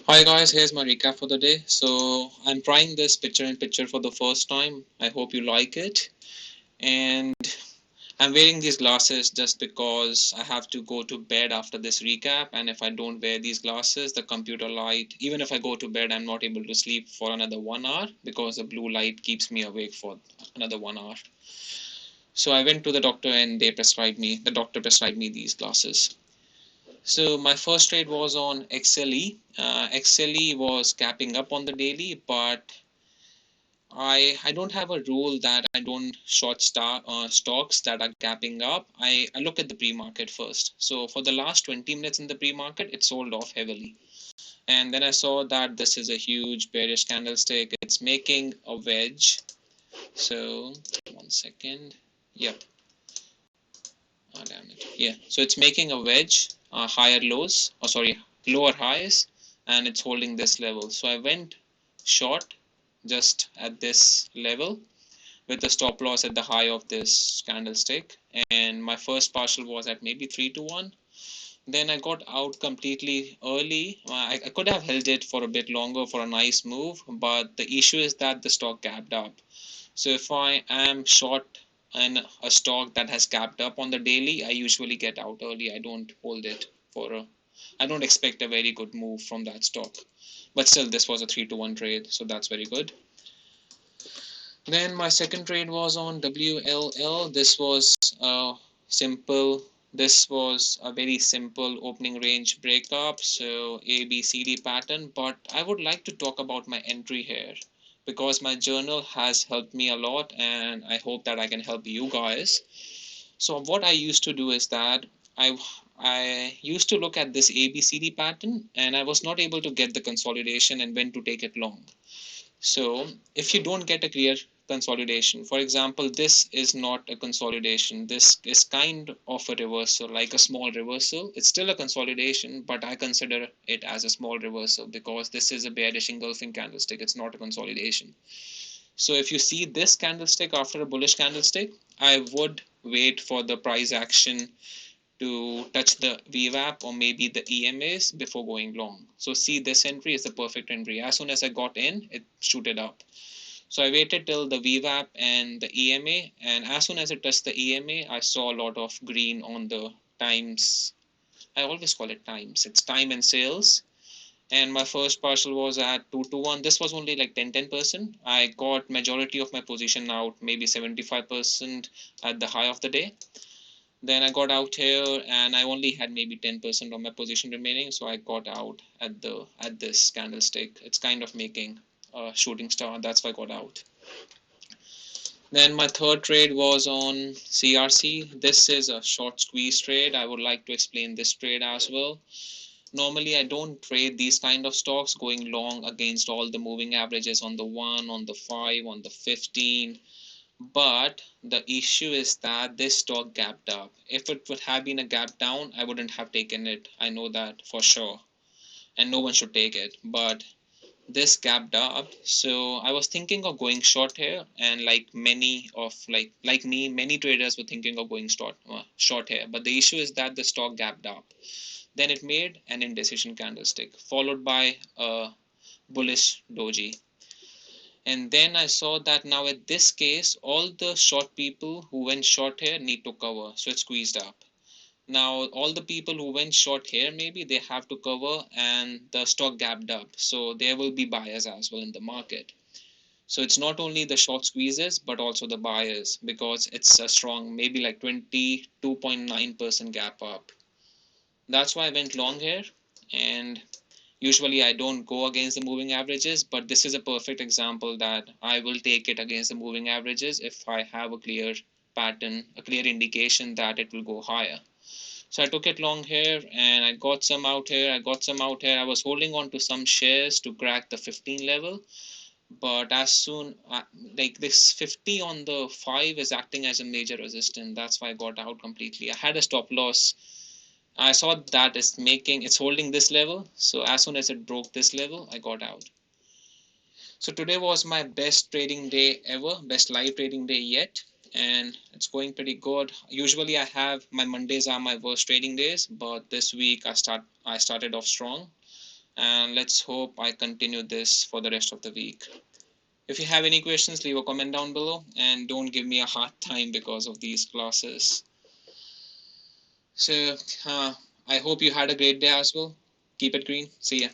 Hi guys, here's my recap for the day. So I'm trying this picture in picture for the first time. I hope you like it. And I'm wearing these glasses just because I have to go to bed after this recap. And if I don't wear these glasses, the computer light, even if I go to bed, I'm not able to sleep for another 1 hour because the blue light keeps me awake for another 1 hour. So I went to the doctor and the doctor prescribed me these glasses. So my first trade was on XLE. XLE was capping up on the daily, but I don't have a rule that I don't short stocks that are capping up. I look at the pre-market first. So for the last 20 minutes in the pre-market, it sold off heavily. And then I saw that this is a huge bearish candlestick. It's making a wedge. So 1 second. Yep. Oh, damn it. Yeah. So it's making a wedge, higher lows, or sorry, lower highs, and it's holding this level. So I went short just at this level with the stop loss at the high of this candlestick. And my first partial was at maybe 3 to 1. Then I got out completely early. I could have held it for a bit longer for a nice move, but the issue is that the stock gapped up. So if I am short in a stock that has gapped up on the daily, I usually get out early. I don't hold it for a, I don't expect a very good move from that stock. But still, this was a 3 to 1 trade, so that's very good. Then my second trade was on WLL. This was a very simple opening range breakup, so ABCD pattern. But I would like to talk about my entry here because my journal has helped me a lot, and I hope that I can help you guys. So what I used to do is that I I used to look at this ABCD pattern, and I was not able to get the consolidation and when to take it long. So if you don't get a clear consolidation, for example, this is not a consolidation. This is kind of a reversal, like a small reversal. It's still a consolidation, but I consider it as a small reversal because this is a bearish engulfing candlestick. It's not a consolidation. So if you see this candlestick after a bullish candlestick, I would wait for the price action to touch the VWAP or maybe the EMAs before going long. So see, this entry is the perfect entry. As soon as I got in, it shooted up. So I waited till the VWAP and the EMA, and as soon as it touched the EMA, I saw a lot of green on the times. I always call it times. It's time and sales. And my first partial was at 2 to 1. This was only like 10%. I got majority of my position out, maybe 75% at the high of the day. Then I got out here and I only had maybe 10% of my position remaining, so I got out at this candlestick. It's kind of making a shooting star. That's why I got out. Then my third trade was on CRC. This is a short squeeze trade. I would like to explain this trade as well. Normally, I don't trade these kind of stocks going long against all the moving averages on the 1, on the 5, on the 15. But the issue is that this stock gapped up. If it would have been a gap down, I wouldn't have taken it. I know that for sure. And no one should take it. But this gapped up. So I was thinking of going short here. And like me, many traders were thinking of going short here. But the issue is that the stock gapped up. Then it made an indecision candlestick, followed by a bullish doji. And then I saw that now in this case, all the short people who went short here need to cover. So it squeezed up. Now, all the people who went short here, maybe they have to cover and the stock gapped up. So there will be buyers as well in the market. So it's not only the short squeezes, but also the buyers because it's a strong, maybe like 22.9% gap up. That's why I went long here. And usually I don't go against the moving averages, but this is a perfect example that I will take it against the moving averages if I have a clear pattern, a clear indication that it will go higher. So I took it long here and I got some out here. I was holding on to some shares to crack the 15 level, but as soon like this 50 on the 5 is acting as a major resistance. That's why I got out completely. I had a stop loss. I saw that it's holding this level. So as soon as it broke this level, I got out. So today was my best trading day ever, best live trading day yet. And it's going pretty good. Usually I have my Mondays are my worst trading days, but this week I started off strong. and let's hope I continue this for the rest of the week. If you have any questions, leave a comment down below and don't give me a hard time because of these classes. So, I hope you had a great day as well. Keep it green. See ya.